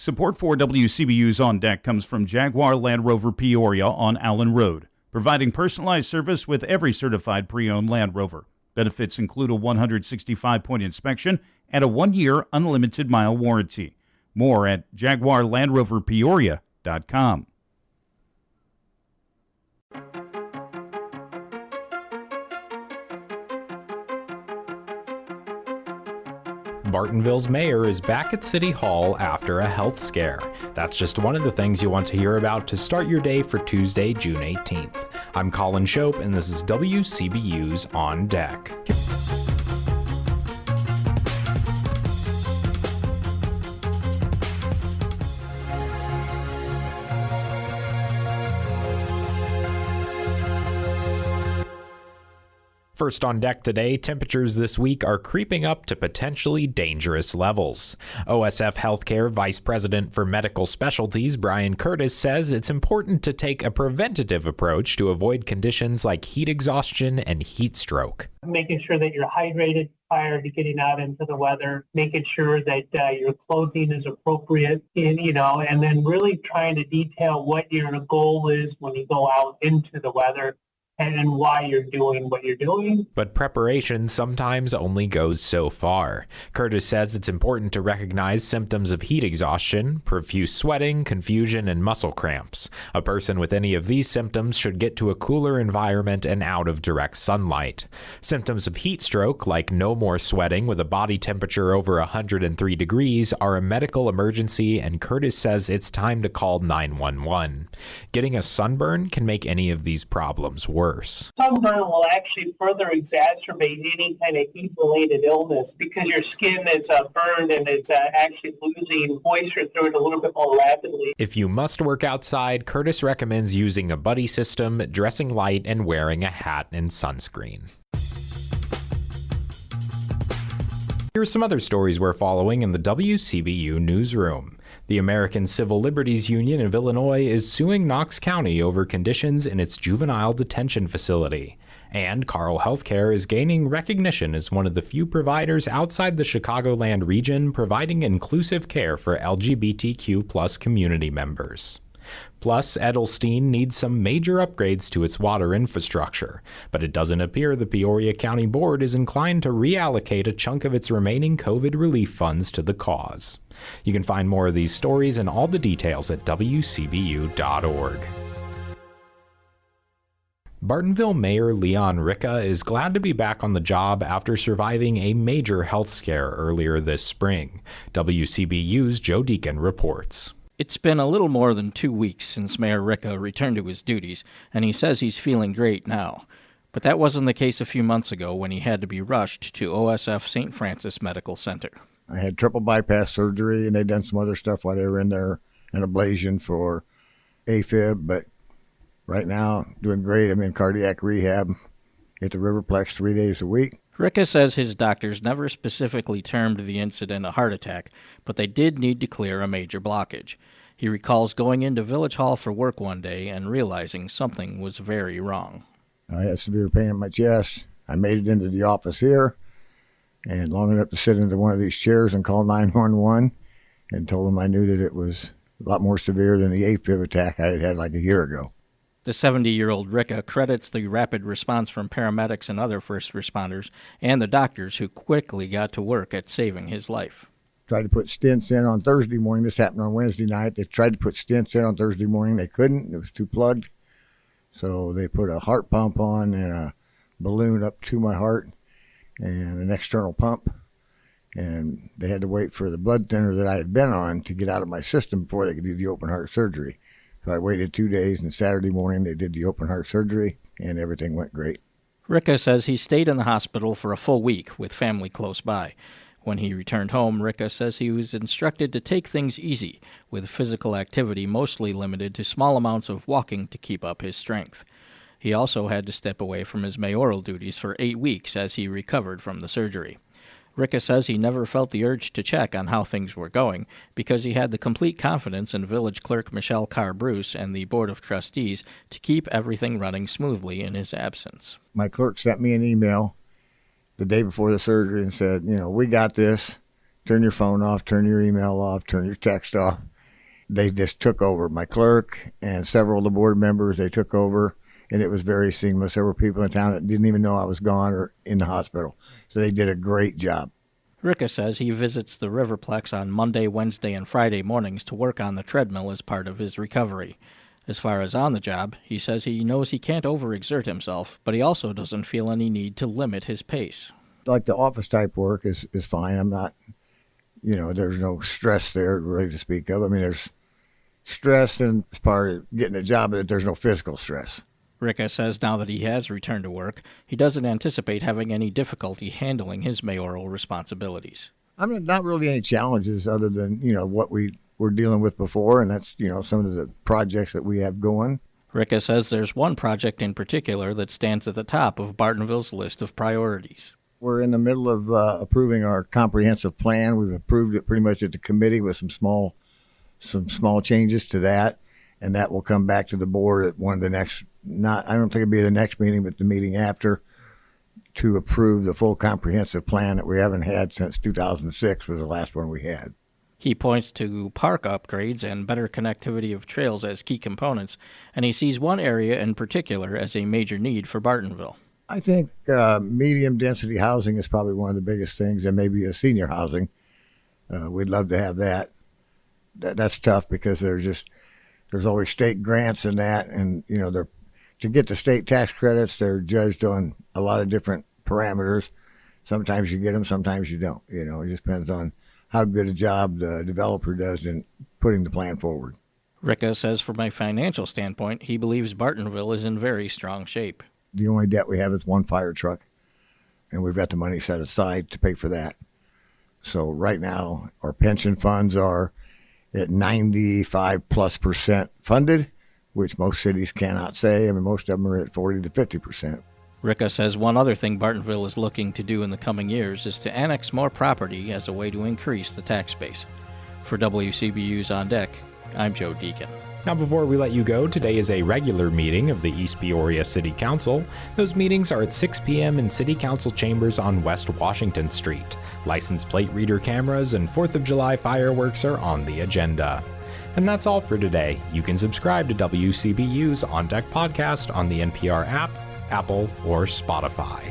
Support for WCBU's On Deck comes from Jaguar Land Rover Peoria on Allen Road, providing personalized service with every certified pre-owned Land Rover. Benefits include a 165-point inspection and a 1-year unlimited mile warranty. More at jaguarlandroverpeoria.com. Bartonville's mayor is back at City Hall after a health scare. That's just one of the things you want to hear about to start your day for Tuesday, June 18th. I'm Colin Shope, and this is WCBU's On Deck. First on deck today, temperatures this week are creeping up to potentially dangerous levels. OSF Healthcare Vice President for Medical Specialties Brian Curtis says it's important to take a preventative approach to avoid conditions like heat exhaustion and heat stroke. Making sure that you're hydrated prior to getting out into the weather, making sure that your clothing is appropriate, and then really trying to detail what your goal is when you go out into the weather and why you're doing what you're doing. But preparation sometimes only goes so far. Curtis says it's important to recognize symptoms of heat exhaustion, profuse sweating, confusion, and muscle cramps. A person with any of these symptoms should get to a cooler environment and out of direct sunlight. Symptoms of heat stroke, like no more sweating with a body temperature over 103 degrees, are a medical emergency, and Curtis says it's time to call 911. Getting a sunburn can make any of these problems worse. Sunburn will actually further exacerbate any kind of heat-related illness because your skin is burned and it's actually losing moisture through it a little bit more rapidly. If you must work outside, Curtis recommends using a buddy system, dressing light, and wearing a hat and sunscreen. Here are some other stories we're following in the WCBU newsroom. The American Civil Liberties Union of Illinois is suing Knox County over conditions in its juvenile detention facility. And Carle Healthcare is gaining recognition as one of the few providers outside the Chicagoland region providing inclusive care for LGBTQ+ community members. Plus, Edelstein needs some major upgrades to its water infrastructure, but it doesn't appear the Peoria County Board is inclined to reallocate a chunk of its remaining COVID relief funds to the cause. You can find more of these stories and all the details at WCBU.org. Bartonville Mayor Leon Ricca is glad to be back on the job after surviving a major health scare earlier this spring. WCBU's Joe Deacon reports. It's been a little more than 2 weeks since Mayor Ricca returned to his duties, and he says he's feeling great now. But that wasn't the case a few months ago when he had to be rushed to OSF St. Francis Medical Center. I had triple bypass surgery, and they'd done some other stuff while they were in there, an ablation for AFib, but right now, doing great. I'm in cardiac rehab at the Riverplex 3 days a week. Ricca says his doctors never specifically termed the incident a heart attack, but they did need to clear a major blockage. He recalls going into Village Hall for work one day and realizing something was very wrong. I had severe pain in my chest. I made it into the office here, and long enough to sit into one of these chairs and call 911, and told them I knew that it was a lot more severe than the AFib attack I had had like a year ago. The 70-year-old Ricca credits the rapid response from paramedics and other first responders and the doctors who quickly got to work at saving his life. Tried to put stents in on Thursday morning. This happened on Wednesday night. They tried to put stents in on Thursday morning. They couldn't. It was too plugged. So they put a heart pump on and a balloon up to my heart and an external pump. And they had to wait for the blood thinner that I had been on to get out of my system before they could do the open heart surgery. So I waited 2 days, and Saturday morning they did the open heart surgery, and everything went great. Ricca says he stayed in the hospital for a full week with family close by. When he returned home, Ricca says he was instructed to take things easy, with physical activity mostly limited to small amounts of walking to keep up his strength. He also had to step away from his mayoral duties for 8 weeks as he recovered from the surgery. Ricca says he never felt the urge to check on how things were going because he had the complete confidence in Village Clerk Michelle Carr-Bruce and the Board of Trustees to keep everything running smoothly in his absence. My clerk sent me an email the day before the surgery and said, we got this. Turn your phone off, turn your email off, turn your text off. they just took over. My clerk and several of the board members, they took over, and it was very seamless. There were people in town that didn't even know I was gone or in the hospital. So they did a great job. Ricka says he visits the Riverplex on Monday, Wednesday, and Friday mornings to work on the treadmill as part of his recovery. As far as on the job, he says he knows he can't overexert himself, but he also doesn't feel any need to limit his pace. Like the office type work is fine. I'm not, there's no stress there really to speak of. I mean, there's stress and as part of getting a job, but there's no physical stress. Ricka says now that he has returned to work, he doesn't anticipate having any difficulty handling his mayoral responsibilities. I'm not really any challenges other than, what we were dealing with before, and that's, some of the projects that we have going. Ricka says there's one project in particular that stands at the top of Bartonville's list of priorities. We're in the middle of approving our comprehensive plan. We've approved it pretty much at the committee with some small changes to that, and that will come back to the board at one of the next, I don't think it'll be the next meeting, but the meeting after, to approve the full comprehensive plan that we haven't had since 2006 was the last one we had. He points to park upgrades and better connectivity of trails as key components, and he sees one area in particular as a major need for Bartonville. I think medium density housing is probably one of the biggest things, and maybe a senior housing. We'd love to have that. That's tough because there's always state grants in that, and to get the state tax credits, they're judged on a lot of different parameters. Sometimes you get them, sometimes you don't. It just depends on how good a job the developer does in putting the plan forward. Ricka says from a financial standpoint, he believes Bartonville is in very strong shape. The only debt we have is one fire truck, and we've got the money set aside to pay for that. So right now, our pension funds are at 95+% funded, which most cities cannot say. I mean, most of them are at 40 to 50%. Ricka says one other thing Bartonville is looking to do in the coming years is to annex more property as a way to increase the tax base. For WCBU's On Deck, I'm Joe Deacon. Now, before we let you go, today is a regular meeting of the East Peoria City Council. Those meetings are at 6 p.m. in City Council chambers on West Washington Street. License plate reader cameras and 4th of July fireworks are on the agenda. And that's all for today. You can subscribe to WCBU's On Deck podcast on the NPR app, Apple, or Spotify.